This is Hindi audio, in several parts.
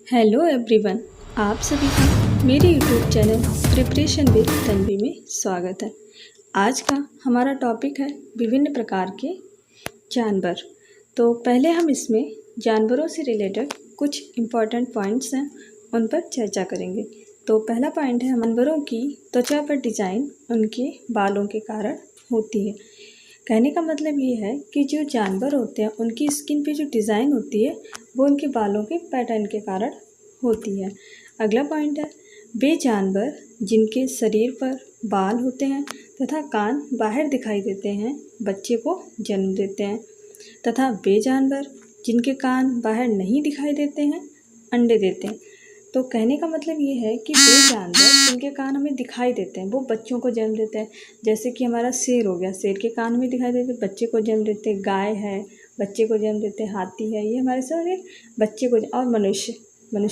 हेलो एवरीवन, आप सभी का मेरे YouTube channel preparation with Tanvi में स्वागत है। आज का हमारा टॉपिक है विभिन्न प्रकार के जानवर। तो पहले हम इसमें जानवरों से रिलेटेड कुछ इम्पॉर्टेंट पॉइंट्स हैं, उन पर चर्चा करेंगे। तो पहला पॉइंट है, जानवरों की त्वचा पर डिज़ाइन उनके बालों के कारण होती है। कहने का मतलब ये है कि जो जानवर होते हैं उनकी स्किन पे जो डिज़ाइन होती है वो उनके बालों के पैटर्न के कारण होती है। अगला पॉइंट है, वे जानवर जिनके शरीर पर बाल होते हैं तथा कान बाहर दिखाई देते हैं बच्चे को जन्म देते हैं, तथा वे जानवर जिनके कान बाहर नहीं दिखाई देते हैं अंडे देते हैं। तो कहने का मतलब ये है कि वे जानवर जिनके कान हमें दिखाई देते हैं वो बच्चों को जन्म देते हैं। जैसे कि हमारा शेर हो गया, शेर के कान हमें दिखाई देते हैं, बच्चे को जन्म देते हैं। गाय है, बच्चे को जन्म देते हैं। हाथी है, ये हमारे सारे बच्चे को। और मनुष्य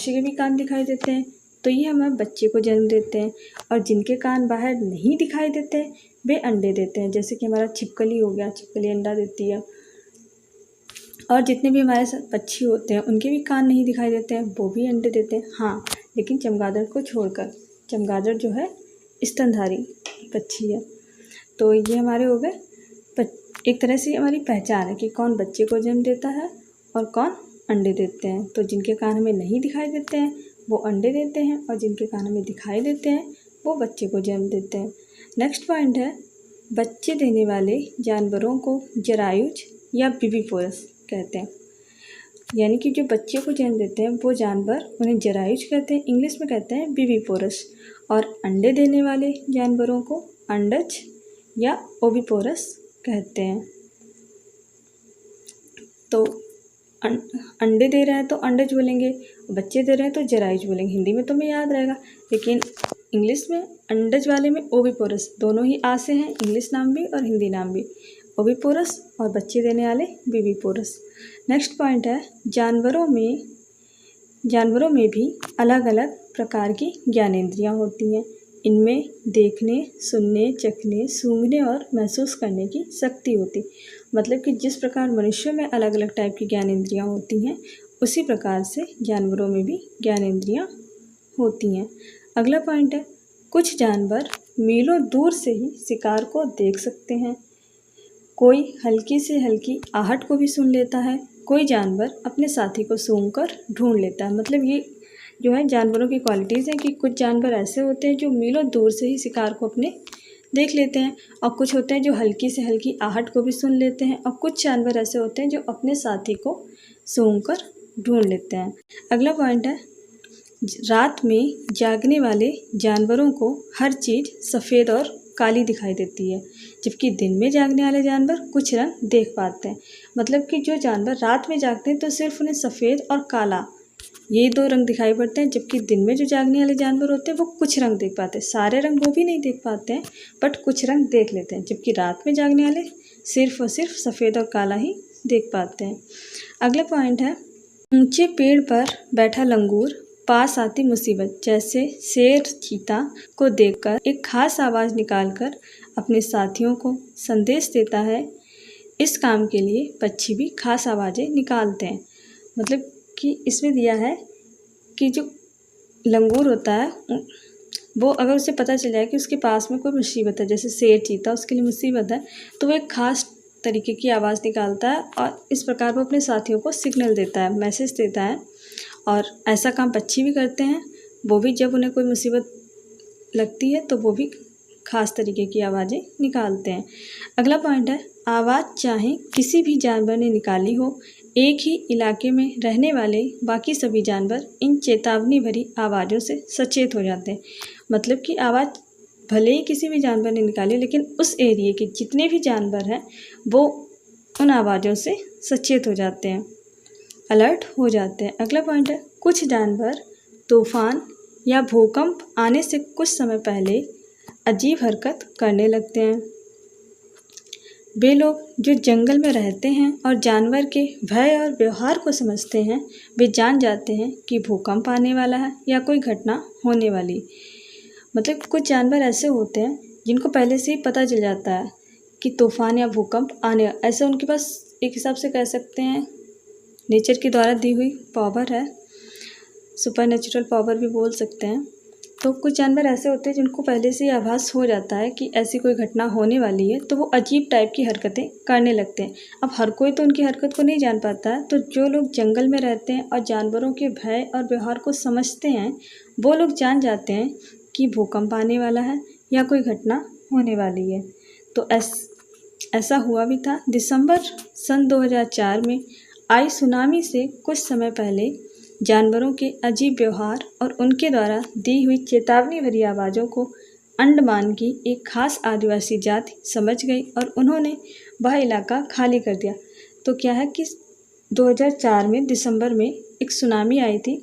के भी कान दिखाई देते हैं, तो ये हमें बच्चे को जन्म देते हैं। और जिनके कान बाहर नहीं दिखाई देते वे अंडे देते हैं। जैसे कि हमारा छिपकली हो गया, छिपकली अंडा देती है। और जितने भी हमारे साथ पक्षी होते हैं उनके भी कान नहीं दिखाई देते हैं, वो भी अंडे देते हैं। हाँ, लेकिन चमगादड़ को छोड़कर। चमगादड़ जो है स्तनधारी पक्षी है। तो ये हमारे हो गए एक तरह से हमारी पहचान है कि कौन बच्चे को जन्म देता है और कौन अंडे देते हैं। तो जिनके कान हमें नहीं दिखाई देते हैं वो अंडे देते हैं, और जिनके कान हमें दिखाई देते हैं वो बच्चे को जन्म देते हैं। नेक्स्ट पॉइंट है, बच्चे देने वाले जानवरों को जरायुज या विविपोरस कहते हैं। यानी कि जो बच्चे को जन्म देते हैं वो जानवर उन्हें जरायुज कहते हैं, इंग्लिश में कहते हैं विविपोरस। और अंडे देने वाले जानवरों को अंडज या ओविपोरस कहते हैं। तो अंडे दे रहे हैं तो अंडज बोलेंगे, बच्चे दे रहे हैं तो जरायुज बोलेंगे। हिंदी में तो हमें याद रहेगा, लेकिन इंग्लिश में अंडज वाले में ओविपोरस, दोनों ही आ से हैं, इंग्लिश नाम भी और हिंदी नाम भी। ओविपोरस और बच्चे देने वाले विविपोरस। नेक्स्ट पॉइंट है, जानवरों में भी अलग अलग प्रकार की ज्ञानेंद्रियाँ होती हैं। इनमें देखने, सुनने, चखने, सूंघने और महसूस करने की शक्ति होती। मतलब कि जिस प्रकार मनुष्यों में अलग अलग टाइप की ज्ञानेंद्रियाँ होती हैं उसी प्रकार से जानवरों में भी ज्ञानेंद्रियाँ होती हैं। अगला पॉइंट है, कुछ जानवर मीलों दूर से ही शिकार को देख सकते हैं। कोई हल्की से हल्की आहट को भी सुन लेता है। कोई जानवर अपने साथी को सूंघकर ढूंढ लेता है। मतलब ये जो है जानवरों की क्वालिटीज़ हैं कि कुछ जानवर ऐसे होते हैं जो मीलों दूर से ही शिकार को अपने देख लेते हैं, और कुछ होते हैं जो हल्की से हल्की आहट को भी सुन लेते हैं, और कुछ जानवर ऐसे होते हैं जो अपने साथी को सूंघकर ढूंढ लेते हैं। अगला पॉइंट है, रात में जागने वाले जानवरों को हर चीज़ सफ़ेद और काली दिखाई देती है, जबकि दिन में जागने वाले जानवर कुछ रंग देख पाते हैं। मतलब कि जो जानवर रात में जागते हैं तो सिर्फ उन्हें सफ़ेद और काला ये दो रंग दिखाई पड़ते हैं, जबकि दिन में जो जागने वाले जानवर होते हैं वो कुछ रंग देख पाते हैं। सारे रंग वो भी नहीं देख पाते हैं, बट कुछ रंग देख लेते हैं। जबकि रात में जागने वाले सिर्फ और सिर्फ सफ़ेद और काला ही देख पाते हैं। अगला पॉइंट है, ऊंचे पेड़ पर बैठा लंगूर पास आती मुसीबत जैसे शेर चीता को देखकर एक खास आवाज़ निकालकर अपने साथियों को संदेश देता है। इस काम के लिए पक्षी भी खास आवाज़ें निकालते हैं। मतलब कि इसमें दिया है कि जो लंगूर होता है वो अगर उसे पता चल जाए कि उसके पास में कोई मुसीबत है, जैसे शेर चीता उसके लिए मुसीबत है, तो वो एक ख़ास तरीके की आवाज़ निकालता है और इस प्रकार वो अपने साथियों को सिग्नल देता है, मैसेज देता है। और ऐसा काम पक्षी भी करते हैं, वो भी जब उन्हें कोई मुसीबत लगती है तो वो भी ख़ास तरीके की आवाज़ें निकालते हैं। अगला पॉइंट है, आवाज़ चाहे किसी भी जानवर ने निकाली हो, एक ही इलाके में रहने वाले बाकी सभी जानवर इन चेतावनी भरी आवाज़ों से सचेत हो जाते हैं। मतलब कि आवाज़ भले ही किसी भी जानवर ने निकाली, लेकिन उस एरिए के जितने भी जानवर हैं वो उन आवाज़ों से सचेत हो जाते हैं, अलर्ट हो जाते हैं। अगला पॉइंट है, कुछ जानवर तूफान या भूकंप आने से कुछ समय पहले अजीब हरकत करने लगते हैं। वे लोग जो जंगल में रहते हैं और जानवर के भय और व्यवहार को समझते हैं, वे जान जाते हैं कि भूकंप आने वाला है या कोई घटना होने वाली। मतलब कुछ जानवर ऐसे होते हैं जिनको पहले से ही पता चल जाता है कि तूफान या भूकंप आने, ऐसे उनके पास एक हिसाब से कह सकते हैं नेचर के द्वारा दी हुई पावर है। सुपर नेचुरल पावर भी बोल सकते हैं। तो कुछ जानवर ऐसे होते हैं जिनको पहले से ही आभास हो जाता है कि ऐसी कोई घटना होने वाली है, तो वो अजीब टाइप की हरकतें करने लगते हैं। अब हर कोई तो उनकी हरकत को नहीं जान पाता है, तो जो लोग जंगल में रहते हैं और जानवरों के भय और व्यवहार को समझते हैं, वो लोग जान जाते हैं कि भूकंप आने वाला है या कोई घटना होने वाली है। तो ऐसा हुआ भी था। दिसंबर सन 2004 में आई सुनामी से कुछ समय पहले जानवरों के अजीब व्यवहार और उनके द्वारा दी हुई चेतावनी भरी आवाज़ों को अंडमान की एक खास आदिवासी जाति समझ गई और उन्होंने वह इलाका खाली कर दिया। तो क्या है कि 2004 में दिसंबर में एक सुनामी आई थी,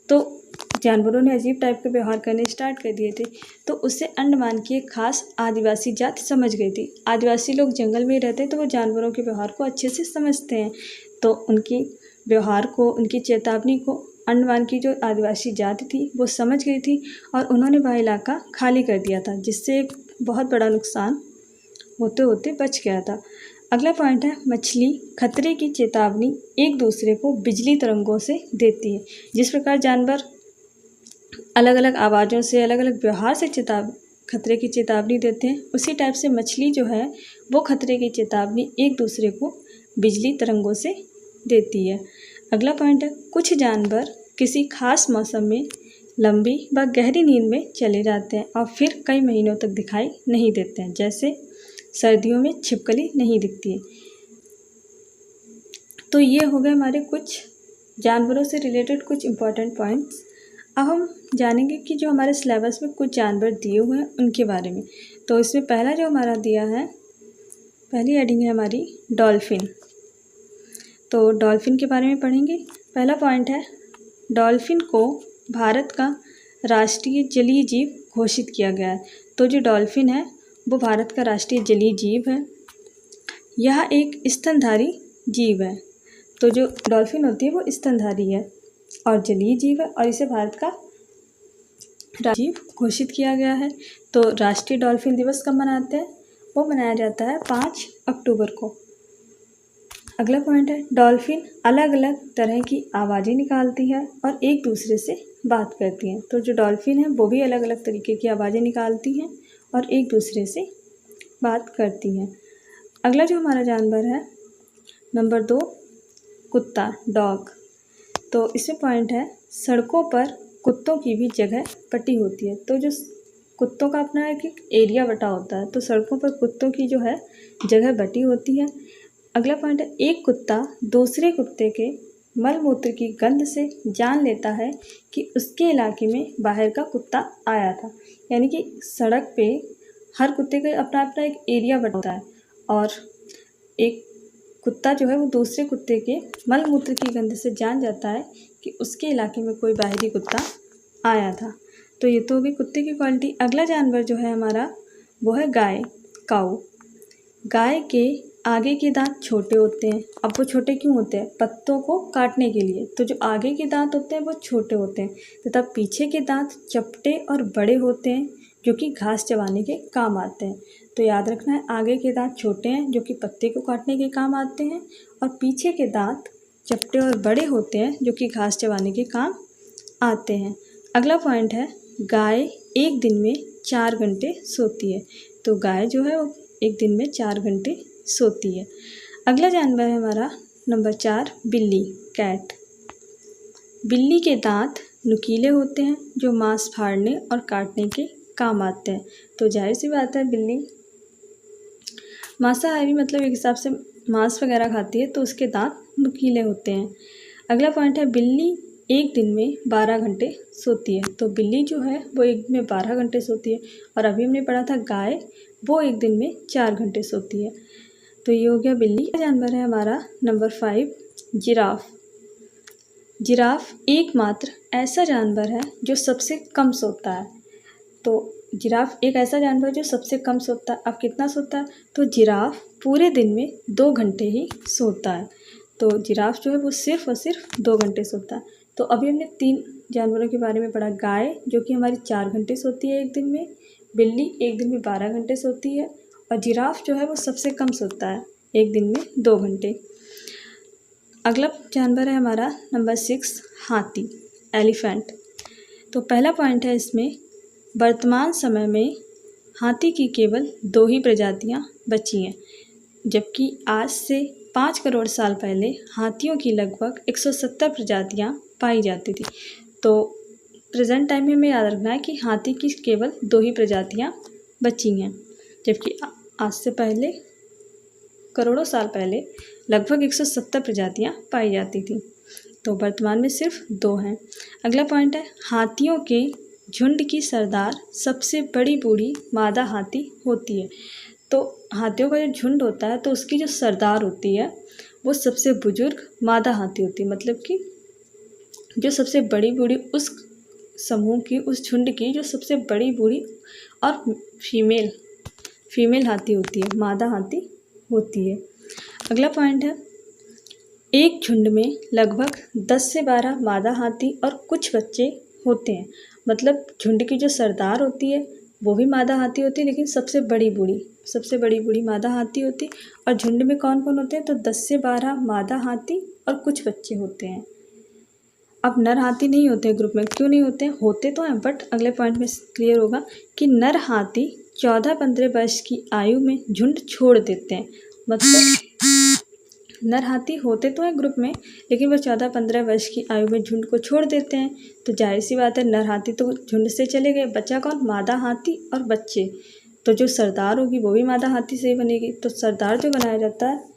तो जानवरों ने अजीब टाइप के व्यवहार करने स्टार्ट कर दिए थे, तो उससे अंडमान की एक खास आदिवासी जाति समझ गई थी। आदिवासी लोग जंगल में रहते हैं, तो वो जानवरों के व्यवहार को अच्छे से समझते हैं, तो उनकी व्यवहार को, उनकी चेतावनी को अंडमान की जो आदिवासी जाति थी वो समझ गई थी और उन्होंने वह इलाका खाली कर दिया था, जिससे एक बहुत बड़ा नुकसान होते होते बच गया था। अगला पॉइंट है, मछली खतरे की चेतावनी एक दूसरे को बिजली तरंगों से देती है। जिस प्रकार जानवर अलग अलग आवाज़ों से, अलग अलग व्यवहार से खतरे की चेतावनी देते हैं, उसी टाइप से मछली जो है वो खतरे की चेतावनी एक दूसरे को बिजली तरंगों से देती है। अगला पॉइंट है, कुछ जानवर किसी खास मौसम में लंबी व गहरी नींद में चले जाते हैं और फिर कई महीनों तक दिखाई नहीं देते हैं। जैसे सर्दियों में छिपकली नहीं दिखती है। तो ये हो गए हमारे कुछ जानवरों से रिलेटेड कुछ इम्पॉर्टेंट पॉइंट्स। अब हम जानेंगे कि जो हमारे सिलेबस में कुछ जानवर दिए हुए हैं उनके बारे में। तो इसमें पहला जो हमारा दिया है, पहली हेडिंग है हमारी डॉल्फिन। तो डॉल्फिन के बारे में पढ़ेंगे। पहला पॉइंट है, डॉल्फिन को भारत का राष्ट्रीय जलीय जीव घोषित किया गया है। तो जो डॉल्फिन है वो भारत का राष्ट्रीय जलीय जीव है। यह एक स्तनधारी जीव है। तो जो डॉल्फिन होती है वो स्तनधारी है और जलीय जीव है और इसे भारत का राष्ट्रीय जीव घोषित किया गया है। तो राष्ट्रीय डॉल्फिन दिवस कब मनाते हैं? वो मनाया जाता है 5 अक्टूबर को। अगला पॉइंट है, डॉल्फिन अलग अलग तरह की आवाज़ें निकालती है और एक दूसरे से बात करती हैं। तो जो डॉल्फिन है वो भी अलग अलग तरीके की आवाज़ें निकालती हैं और एक दूसरे से बात करती हैं। अगला जो हमारा जानवर है नंबर 2, कुत्ता, डॉग। तो इसमें पॉइंट है, सड़कों पर कुत्तों की भी जगह बटी होती है। तो जो कुत्तों का अपना एक एरिया बटा होता है, तो सड़कों पर कुत्तों की जो है जगह बटी होती है। अगला पॉइंट है, एक कुत्ता दूसरे कुत्ते के मल मूत्र की गंध से जान लेता है कि उसके इलाके में बाहर का कुत्ता आया था। यानी कि सड़क पे हर कुत्ते का अपना अपना एक एरिया बटा होता है और एक कुत्ता जो है वो दूसरे कुत्ते के मल मूत्र की गंध से जान जाता है कि उसके इलाके में कोई बाहरी कुत्ता आया था। तो ये तो होगी कुत्ते की क्वालिटी। अगला जानवर जो है हमारा वो है गाय, काऊ। गाय के आगे के दांत छोटे होते हैं। अब वो छोटे क्यों होते हैं? पत्तों को काटने के लिए। तो जो आगे के दांत होते हैं वो छोटे होते हैं तथा पीछे के दांत चपटे और बड़े होते हैं जो कि घास चबाने के काम आते हैं। तो याद रखना है, आगे के दांत छोटे हैं जो कि पत्ते को काटने के काम आते हैं और पीछे के दांत चपटे और बड़े होते हैं जो कि घास चबाने के काम आते हैं। अगला पॉइंट है, गाय एक दिन में 4 घंटे सोती है। तो गाय जो है वो एक दिन में 4 घंटे सोती है। अगला जानवर है हमारा नंबर 4, बिल्ली, कैट। बिल्ली के दांत नुकीले होते हैं जो मांस फाड़ने और काटने के काम आते हैं। तो जाहिर सी बात है, बिल्ली मांसाहारी मतलब एक हिसाब से मांस वगैरह खाती है, तो उसके दांत नुकीले होते हैं। अगला पॉइंट है, बिल्ली एक दिन में 12 घंटे सोती है। तो बिल्ली जो है वो एक दिन में 12 घंटे सोती है और अभी हमने पढ़ा था गाय वो एक दिन में 4 घंटे सोती है। तो ये हो गया बिल्ली। जानवर है हमारा नंबर 5, जिराफ। जिराफ एकमात्र ऐसा जानवर है जो सबसे कम सोता है। तो जिराफ एक ऐसा जानवर जो सबसे कम सोता है। अब कितना सोता है? तो जिराफ पूरे दिन में 2 घंटे ही सोता है। तो जिराफ जो है वो सिर्फ और सिर्फ 2 घंटे सोता है। तो अभी हमने 3 जानवरों के बारे में पढ़ा। गाय जो कि हमारी 4 घंटे सोती है एक दिन में, बिल्ली एक दिन में 12 घंटे सोती है और जिराफ जो है वो सबसे कम सोता है, एक दिन में 2 घंटे। अगला जानवर है हमारा नंबर 6, हाथी। एलिफेंट। तो पहला पॉइंट है इसमें, वर्तमान समय में हाथी की केवल 2 ही प्रजातियां बची हैं, जबकि आज से 5 करोड़ साल पहले हाथियों की लगभग 170 प्रजातियां पाई जाती थी। तो प्रेजेंट टाइम में हमें याद रखना है कि हाथी की केवल 2 ही प्रजातियां बची हैं, जबकि आज से पहले करोड़ों साल पहले लगभग 170 प्रजातियां पाई जाती थी। तो वर्तमान में सिर्फ 2 हैं। अगला पॉइंट है, हाथियों के झुंड की सरदार सबसे बड़ी बूढ़ी मादा हाथी होती है। तो हाथियों का जो झुंड होता है तो उसकी जो सरदार होती है वो सबसे बुजुर्ग मादा हाथी होती है, मतलब कि जो सबसे बड़ी बूढ़ी उस समूह की, उस झुंड की जो सबसे बड़ी बूढ़ी और फीमेल हाथी होती है, मादा हाथी होती है। अगला पॉइंट है, एक झुंड में लगभग 10 से 12 मादा हाथी और कुछ बच्चे होते हैं। मतलब झुंड की जो सरदार होती है वो भी मादा हाथी होती है, लेकिन सबसे बड़ी बूढ़ी मादा हाथी होती है। और झुंड में कौन कौन होते हैं, तो 10 से 12 मादा हाथी और कुछ बच्चे होते हैं। अब नर हाथी नहीं होते ग्रुप में, क्यों नहीं होते? होते तो हैं, बट अगले पॉइंट में क्लियर होगा कि नर हाथी 14-15 वर्ष की आयु में झुंड छोड़ देते हैं। मतलब नर हाथी होते तो हैं ग्रुप में, लेकिन वो 14-15 वर्ष की आयु में झुंड को छोड़ देते हैं। तो जाहिर सी बात है, नर हाथी तो झुंड से चले गए, बचा कौन? मादा हाथी और बच्चे। तो जो सरदार होगी वो भी मादा हाथी से ही बनेगी। तो सरदार जो बनाया जाता है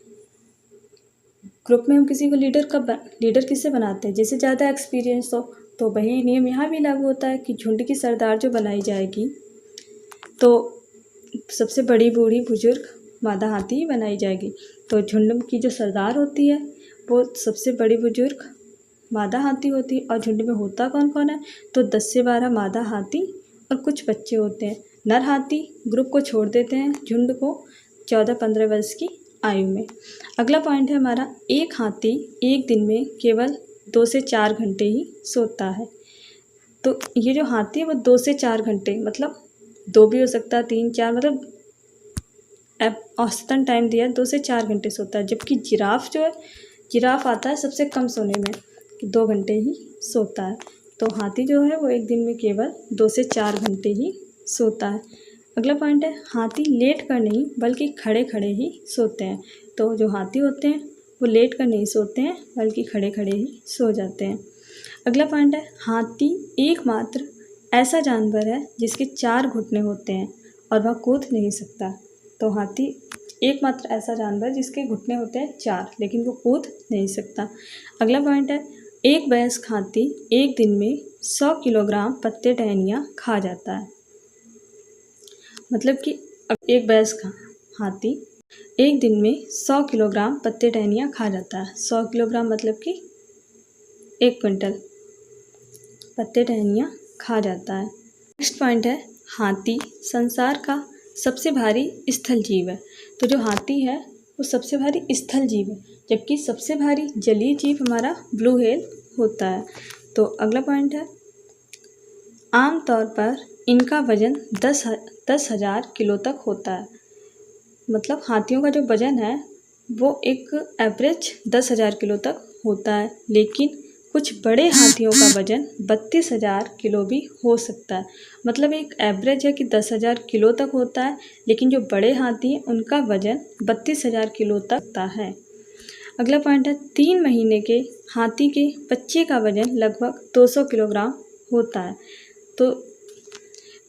ग्रुप में, हम किसी को लीडर किससे बनाते हैं? जिससे ज़्यादा एक्सपीरियंस हो। तो वही नियम यहाँ भी लागू होता है कि झुंड की सरदार जो बनाई जाएगी तो सबसे बड़ी बूढ़ी बुजुर्ग मादा हाथी ही बनाई जाएगी। तो झुंड की जो सरदार होती है वो सबसे बड़ी बुजुर्ग मादा हाथी होती है। और झुंड में होता कौन कौन है? तो 10 से 12 मादा हाथी और कुछ बच्चे होते हैं। नर हाथी ग्रुप को छोड़ देते हैं, झुंड को 14-15 वर्ष की आयु में। अगला पॉइंट है हमारा, एक हाथी एक दिन में केवल 2 से 4 घंटे ही सोता है। तो ये जो हाथी है वो 2 से 4 घंटे, मतलब 2 भी हो सकता है, 3-4, मतलब औसतन टाइम दिया है 2 से 4 घंटे सोता है। जबकि जिराफ जो है, जिराफ आता है सबसे कम सोने में, 2 घंटे ही सोता है। तो हाथी जो है वो एक दिन में केवल 2 से 4 घंटे ही सोता है। अगला पॉइंट है, हाथी लेट कर नहीं बल्कि खड़े खड़े ही सोते हैं। तो जो हाथी होते हैं वो लेट कर नहीं सोते हैं बल्कि खड़े खड़े ही सो जाते हैं। अगला पॉइंट है, हाथी एकमात्र ऐसा जानवर है जिसके 4 घुटने होते हैं और वह कूद नहीं सकता। तो हाथी एकमात्र ऐसा जानवर जिसके घुटने होते हैं 4, लेकिन वो कूद नहीं सकता। अगला पॉइंट है, एक वयस्क हाथी एक दिन में 100 किलोग्राम पत्ते टहनियाँ खा जाता है। मतलब कि एक वयस्क हाथी एक दिन में 100 किलोग्राम पत्ते टहनियाँ खा जाता है। 100 किलोग्राम मतलब कि 1 क्विंटल पत्ते टहनियाँ खा जाता है। नेक्स्ट पॉइंट है, हाथी संसार का सबसे भारी स्थल जीव है। तो जो हाथी है वो सबसे भारी स्थल जीव है, जबकि सबसे भारी जलीय जीव हमारा ब्लू व्हेल होता है। तो अगला पॉइंट है, आमतौर पर इनका वजन 10,000 किलो तक होता है। मतलब हाथियों का जो वजन है वो एक एवरेज 10,000 किलो तक होता है, लेकिन कुछ बड़े हाथियों का वजन 32,000 किलो भी हो सकता है। मतलब एक एवरेज है कि 10,000 किलो तक होता है, लेकिन जो बड़े हाथी हैं उनका वजन 32,000 किलो तक का है। अगला पॉइंट है, 3 महीने के हाथी के बच्चे का वजन लगभग 200 किलोग्राम होता है। तो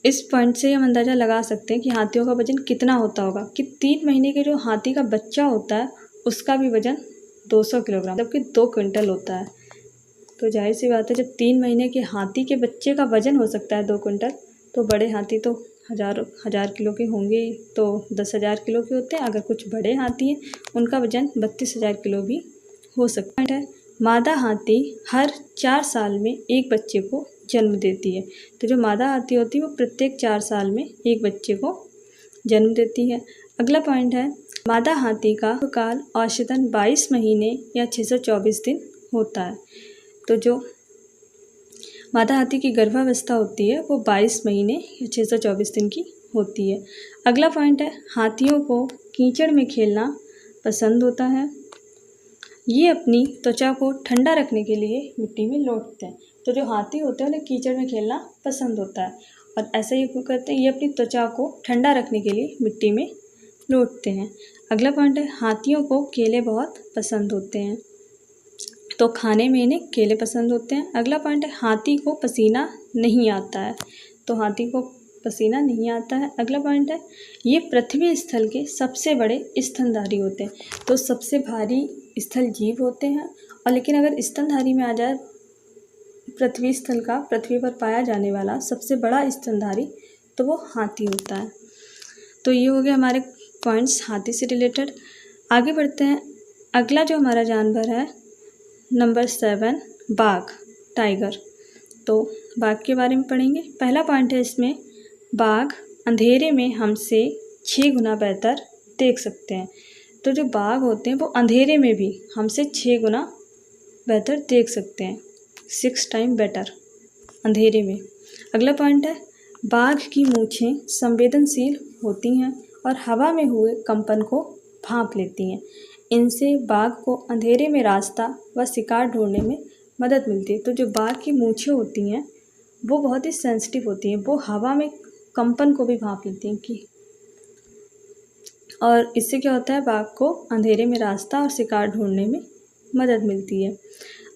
इस पॉइंट से हम अंदाज़ा लगा सकते हैं कि हाथियों का वजन कितना होता होगा कि 3 महीने के जो हाथी का बच्चा होता है उसका भी वजन 200 किलोग्राम, जबकि 2 क्विंटल होता है। तो जाहिर सी बात है, जब 3 महीने के हाथी के बच्चे का वजन हो सकता है 2 क्विंटल, तो बड़े हाथी तो हज़ार किलो के होंगे ही, तो 10,000 किलो के होते हैं। अगर कुछ बड़े हाथी हैं उनका वजन 32,000 किलो भी हो सकता है। मादा हाथी हर 4 साल में एक बच्चे को जन्म देती है। तो जो मादा हाथी होती है वो प्रत्येक 4 साल में एक बच्चे को जन्म देती है। अगला पॉइंट है, मादा हाथी का काल औसतन 22 महीने या 624 दिन होता है। तो जो मादा हाथी की गर्भावस्था होती है वो 22 महीने या 624 दिन की होती है। अगला पॉइंट है, हाथियों को कीचड़ में खेलना पसंद होता है। ये अपनी त्वचा को ठंडा रखने के लिए मिट्टी में लौटते हैं। तो जो हाथी होते हैं उन्हें कीचड़ में खेलना पसंद होता है और ऐसा ही क्यों करते हैं, ये अपनी त्वचा को ठंडा रखने के लिए मिट्टी में लौटते हैं। अगला पॉइंट है हाथियों को केले बहुत पसंद होते हैं, तो खाने में इन्हें केले पसंद होते हैं। अगला पॉइंट है हाथी को पसीना नहीं आता है, तो हाथी को पसीना नहीं आता है। अगला पॉइंट है ये पृथ्वी स्थल के सबसे बड़े स्तनधारी होते हैं, तो सबसे भारी स्थल जीव होते हैं। और लेकिन अगर स्तनधारी में आ जाए पृथ्वी स्थल का, पृथ्वी पर पाया जाने वाला सबसे बड़ा स्तनधारी, तो वो हाथी होता है। तो ये हो गया हमारे पॉइंट्स हाथी से रिलेटेड। आगे बढ़ते हैं। अगला जो हमारा जानवर है नंबर 7 बाघ, टाइगर। तो बाघ के बारे में पढ़ेंगे। पहला पॉइंट है इसमें बाघ अंधेरे में हमसे 6 गुना बेहतर देख सकते हैं। तो जो बाघ होते हैं वो अंधेरे में भी हमसे 6 गुना बेहतर देख सकते हैं, 6 टाइम बेटर अंधेरे में। अगला पॉइंट है बाघ की मूंछें संवेदनशील होती हैं और हवा में हुए कंपन को भांप लेती हैं। इनसे बाघ को अंधेरे में रास्ता व शिकार ढूंढने में मदद मिलती है। तो जो बाघ की मूंछें होती हैं वो बहुत ही सेंसिटिव होती हैं, वो हवा में कंपन को भी भांप लेती हैं कि, और इससे क्या होता है बाघ को अंधेरे में रास्ता और शिकार ढूंढने में मदद मिलती है।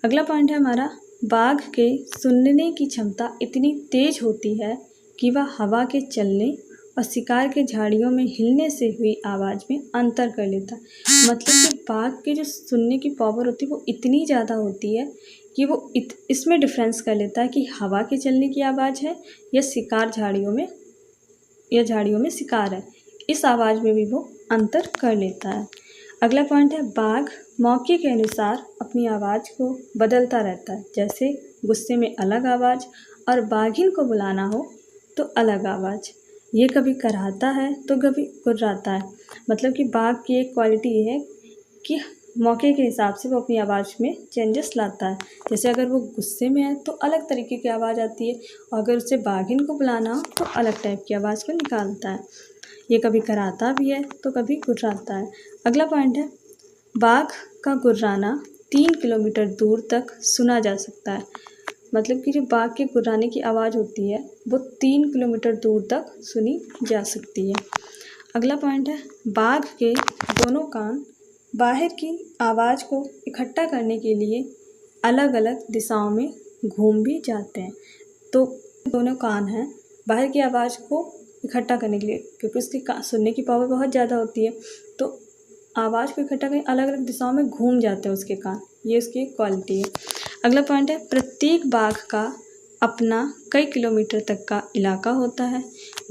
अगला पॉइंट है हमारा बाघ के सुनने की क्षमता इतनी तेज होती है कि वह हवा के चलने और शिकार के झाड़ियों में हिलने से हुई आवाज़ में अंतर कर लेता है। मतलब कि बाघ के जो सुनने की पावर होती है वो इतनी ज़्यादा होती है कि वो इसमें डिफरेंस कर लेता है कि हवा के चलने की आवाज़ है या शिकार झाड़ियों में शिकार है, इस आवाज़ में भी वो अंतर कर लेता है। अगला पॉइंट है बाघ मौके के अनुसार अपनी आवाज़ को बदलता रहता है, जैसे गुस्से में अलग आवाज़ और बाघिन को बुलाना हो तो अलग आवाज़। ये कभी कराहता है तो कभी गुर्राता है। मतलब कि बाघ की एक क्वालिटी ये है कि मौके के हिसाब से वो अपनी आवाज़ में चेंजेस लाता है। जैसे अगर वो गुस्से में है तो अलग तरीके की आवाज़ आती है, और अगर उसे बाघिन को बुलाना हो तो अलग टाइप की आवाज़ को निकालता है। ये कभी कराहता भी है तो कभी गुर्राता है। अगला पॉइंट है बाघ का गुर्राना 3 किलोमीटर दूर तक सुना जा सकता है। मतलब कि जो बाघ के गुर्राने की आवाज़ होती है वो 3 किलोमीटर दूर तक सुनी जा सकती है। अगला पॉइंट है बाघ के दोनों कान बाहर की आवाज़ को इकट्ठा करने के लिए अलग अलग दिशाओं में घूम भी जाते हैं। तो दोनों कान हैं बाहर की आवाज़ को इकट्ठा करने के लिए, क्योंकि उसकी सुनने की पावर बहुत ज़्यादा होती है, तो आवाज़ को इकट्ठा करके अलग अलग दिशाओं में घूम जाते हैं उसके कान, ये उसकी क्वालिटी है। अगला पॉइंट है प्रत्येक बाघ का अपना कई किलोमीटर तक का इलाका होता है।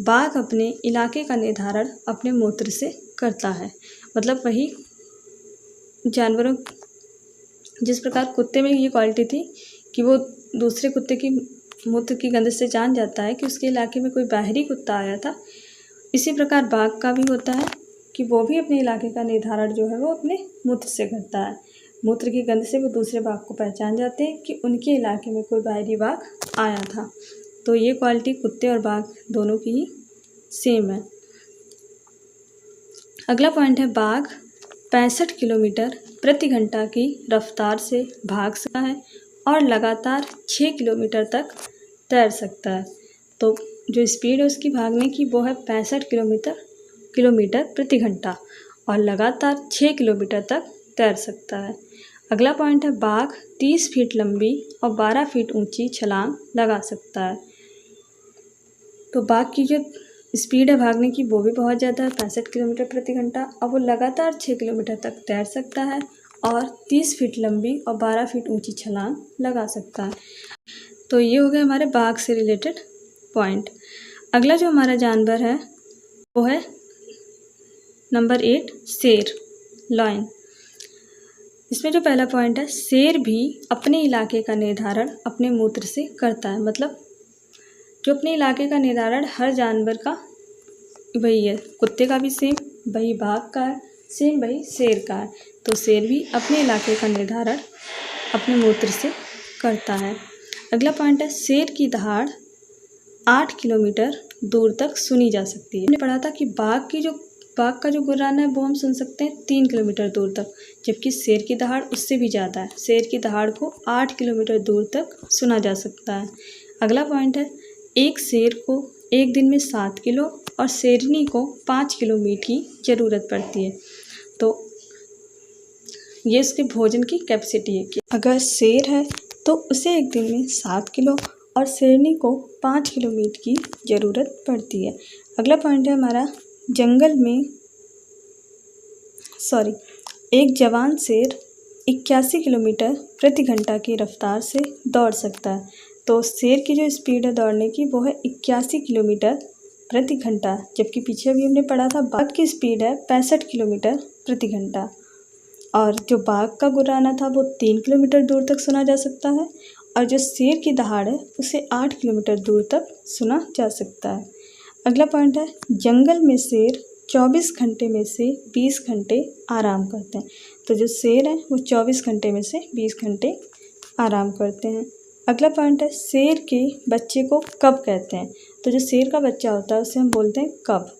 बाघ अपने इलाके का निर्धारण अपने मूत्र से करता है। मतलब वही जानवरों, जिस प्रकार कुत्ते में ये क्वालिटी थी कि वो दूसरे कुत्ते की मूत्र की गंध से जान जाता है कि उसके इलाके में कोई बाहरी कुत्ता आया था, इसी प्रकार बाघ का भी होता है कि वो भी अपने इलाके का निर्धारण जो है वो अपने मूत्र से करता है। मूत्र की गंध से वो दूसरे बाघ को पहचान जाते हैं कि उनके इलाके में कोई बाहरी बाघ आया था। तो ये क्वालिटी कुत्ते और बाघ दोनों की ही सेम है। अगला पॉइंट है बाघ 65 किलोमीटर प्रति घंटा की रफ्तार से भाग सकता है और लगातार 6 किलोमीटर तक तैर सकता है। तो जो स्पीड है उसकी भागने की वो है 65 किलोमीटर प्रति घंटा और लगातार 6 किलोमीटर तक तैर सकता है। अगला पॉइंट है बाघ 30 फीट लंबी और 12 फीट ऊंची छलांग लगा सकता है। तो बाघ की जो स्पीड है भागने की वो भी बहुत ज़्यादा है, 65 किलोमीटर प्रति घंटा, और वो लगातार 6 किलोमीटर तक तैर सकता है और 30 फीट लंबी और 12 फीट ऊंची छलांग लगा सकता है। तो ये हो गया हमारे बाघ से रिलेटेड पॉइंट। अगला जो हमारा जानवर है वो है नंबर 8 शेर, लायन। इसमें जो पहला पॉइंट है शेर भी अपने इलाके का निर्धारण अपने मूत्र से करता है। मतलब जो अपने इलाके का निर्धारण हर जानवर का वही है, कुत्ते का भी सेम वही, बाघ का है सेम वही, शेर का है। तो शेर भी अपने इलाके का निर्धारण अपने मूत्र से करता है। अगला पॉइंट है शेर की दहाड़ 8 किलोमीटर दूर तक सुनी जा सकती है। हमने पढ़ा था कि बाघ की जो बाघ का जो गुर्राना है वो हम सुन सकते हैं 3 किलोमीटर दूर तक, जबकि शेर की दहाड़ उससे भी ज़्यादा है। शेर की दहाड़ को 8 किलोमीटर दूर तक सुना जा सकता है। अगला पॉइंट है, एक शेर को एक दिन में 7 किलो और शेरनी को 5 किलो मीट की ज़रूरत पड़ती है। तो ये उसके भोजन की कैपेसिटी है कि अगर शेर है तो उसे एक दिन में 7 किलो और शेरनी को 5 किलो मीट की ज़रूरत पड़ती है। अगला पॉइंट है हमारा, जंगल में एक जवान शेर 81 किलोमीटर प्रति घंटा की रफ्तार से दौड़ सकता है। तो शेर की जो स्पीड है दौड़ने की वो है 81 किलोमीटर प्रति घंटा, जबकि पीछे अभी हमने पढ़ा था बाघ की स्पीड है 65 किलोमीटर प्रति घंटा। और जो बाघ का गुर्राना था वो 3 किलोमीटर दूर तक सुना जा सकता है और जो शेर की दहाड़ है उसे 8 किलोमीटर दूर तक सुना जा सकता है। अगला पॉइंट है, जंगल में शेर 24 घंटे में से 20 घंटे आराम करते हैं। तो जो शेर है वो 24 घंटे में से 20 घंटे आराम करते हैं। अगला पॉइंट है, शेर के बच्चे को कब कहते हैं। तो जो शेर का बच्चा होता है उसे हम बोलते हैं कब।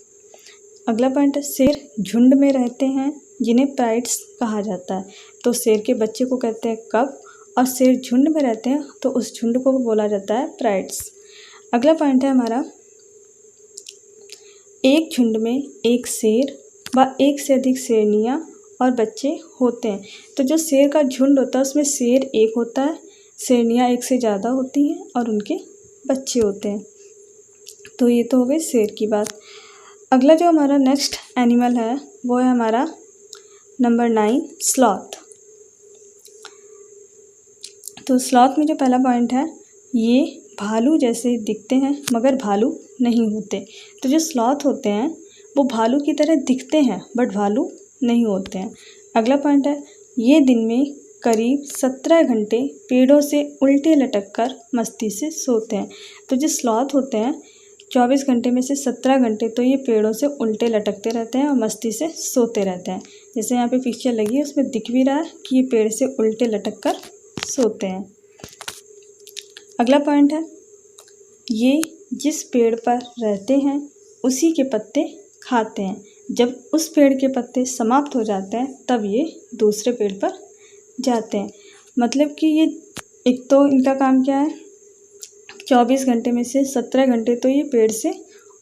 अगला पॉइंट है, शेर झुंड में रहते हैं जिन्हें प्राइड्स कहा जाता है। तो शेर के बच्चे को कहते हैं कब और शेर झुंड में रहते हैं तो उस झुंड को बोला जाता है प्राइड्स। अगला पॉइंट है हमारा, एक झुंड में एक शेर व एक से अधिक शेरनियाँ और बच्चे होते हैं। तो जो शेर का झुंड होता है उसमें शेर एक होता है, शेरनियाँ एक से ज़्यादा होती हैं और उनके बच्चे होते हैं। तो ये तो हो गई शेर की बात। अगला जो हमारा नेक्स्ट एनिमल है वो है हमारा नंबर 9 स्लॉथ। तो स्लॉथ में जो पहला पॉइंट है, ये भालू जैसे दिखते हैं मगर भालू नहीं होते। तो जो स्लॉथ होते हैं वो भालू की तरह दिखते हैं बट भालू नहीं होते हैं। अगला पॉइंट है, ये दिन में करीब 17 घंटे पेड़ों से उल्टे लटक कर मस्ती से सोते हैं। तो जो स्लॉथ होते हैं 24 घंटे में से 17 घंटे तो ये पेड़ों से उल्टे लटकते रहते हैं और मस्ती से सोते रहते हैं। जैसे यहाँ पे पिक्चर लगी है उसमें दिख भी रहा है कि ये पेड़ से उल्टे लटक कर सोते हैं। अगला पॉइंट है, ये जिस पेड़ पर रहते हैं उसी के पत्ते खाते हैं। जब उस पेड़ के पत्ते समाप्त हो जाते हैं तब ये दूसरे पेड़ पर जाते हैं। मतलब कि ये एक तो इनका काम क्या है, 24 घंटे में से 17 घंटे तो ये पेड़ से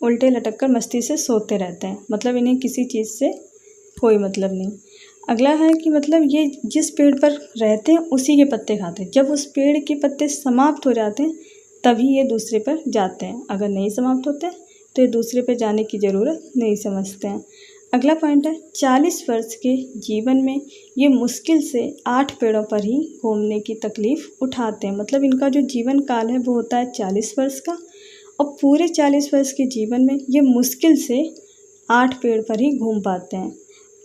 उल्टे लटक कर मस्ती से सोते रहते हैं। मतलब इन्हें किसी चीज़ से कोई मतलब नहीं। अगला है कि मतलब ये जिस पेड़ पर रहते हैं उसी के पत्ते खाते हैं। जब उस पेड़ के पत्ते समाप्त हो जाते हैं तभी ये दूसरे पर जाते हैं। अगर नहीं समाप्त होते तो ये दूसरे पर जाने की ज़रूरत नहीं समझते हैं। अगला पॉइंट है, 40 वर्ष के जीवन में ये मुश्किल से 8 पेड़ों पर ही घूमने की तकलीफ़ उठाते हैं। मतलब इनका जो जीवन काल है वो होता है 40 वर्ष का और पूरे 40 वर्ष के जीवन में ये मुश्किल से 8 पेड़ पर ही घूम पाते हैं।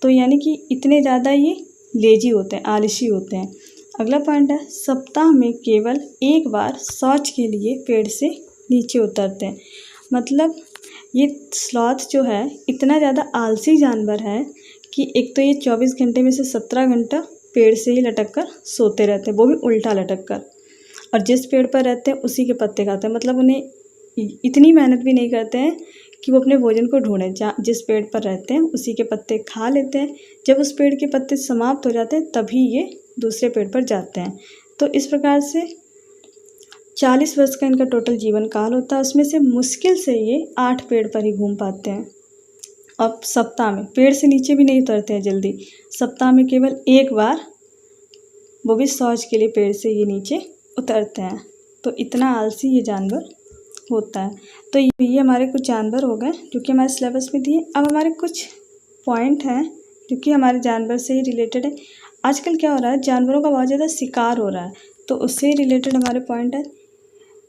तो यानी कि इतने ज़्यादा ये लेजी होते हैं, आलसी होते हैं। अगला पॉइंट है, सप्ताह में केवल एक बार शौच के लिए पेड़ से नीचे उतरते हैं। मतलब ये स्लॉथ जो है इतना ज़्यादा आलसी जानवर है कि एक तो ये 24 घंटे में से 17 घंटा पेड़ से ही लटक कर सोते रहते हैं, वो भी उल्टा लटक कर, और जिस पेड़ पर रहते हैं उसी के पत्ते खाते हैं। मतलब उन्हें इतनी मेहनत भी नहीं करते हैं कि वो अपने भोजन को ढूंढें। जहाँ जिस पेड़ पर रहते हैं उसी के पत्ते खा लेते हैं। जब उस पेड़ के पत्ते समाप्त हो जाते हैं तभी ये दूसरे पेड़ पर जाते हैं। तो इस प्रकार से 40 वर्ष का इनका टोटल जीवन काल होता है। उसमें से मुश्किल से ये 8 पेड़ पर ही घूम पाते हैं। अब सप्ताह में पेड़ से नीचे भी नहीं उतरते हैं जल्दी, सप्ताह में केवल एक बार, वो भी शौच के लिए पेड़ से ये नीचे उतरते हैं। तो इतना आलसी ये जानवर होता है। तो ये हमारे कुछ जानवर हो गए जो कि हमारे सिलेबस में दिए। अब हमारे कुछ पॉइंट हैं जो कि हमारे जानवर से ही रिलेटेड है। आजकल क्या हो रहा है, जानवरों का बहुत ज़्यादा शिकार हो रहा है, तो उससे रिलेटेड हमारे पॉइंट है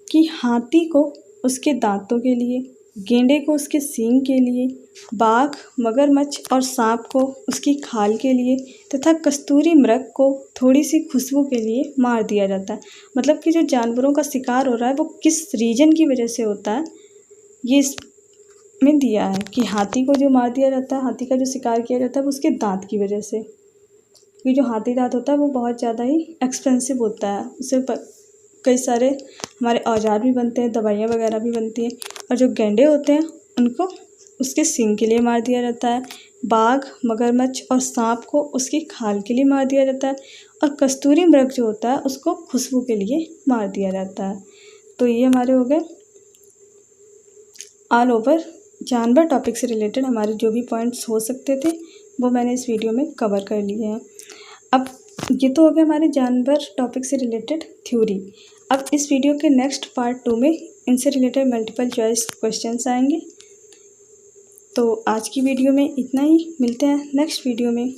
कि हाथी को उसके दांतों के लिए, गेंडे को उसके सींग के लिए, बाघ, मगरमच्छ और सांप को उसकी खाल के लिए तथा कस्तूरी मृग को थोड़ी सी खुशबू के लिए मार दिया जाता है। मतलब कि जो जानवरों का शिकार हो रहा है वो किस रीजन की वजह से होता है ये इसमें दिया है कि हाथी को जो मार दिया जाता है, हाथी का जो शिकार किया जाता है वो उसके दांत की वजह से। क्योंकि जो हाथी दांत होता है वो बहुत ज़्यादा ही एक्सपेंसिव होता है, उससे कई सारे हमारे औजार भी बनते हैं, दवाइयाँ वगैरह भी बनती हैं। और जो गेंडे होते हैं उनको उसके सींग के लिए मार दिया जाता है। बाघ, मगरमच्छ और सांप को उसकी खाल के लिए मार दिया जाता है। और कस्तूरी मृग जो होता है उसको खुशबू के लिए मार दिया जाता है। तो ये हमारे हो गए ऑल ओवर जानवर टॉपिक से रिलेटेड हमारे जो भी पॉइंट्स हो सकते थे वो मैंने इस वीडियो में कवर कर लिए हैं। अब ये तो हो गया हमारे जानवर टॉपिक से रिलेटेड थ्योरी। अब इस वीडियो के नेक्स्ट पार्ट 2 में इनसे रिलेटेड मल्टीपल चॉइस क्वेश्चंस आएंगे। तो आज की वीडियो में इतना ही, मिलते हैं नेक्स्ट वीडियो में।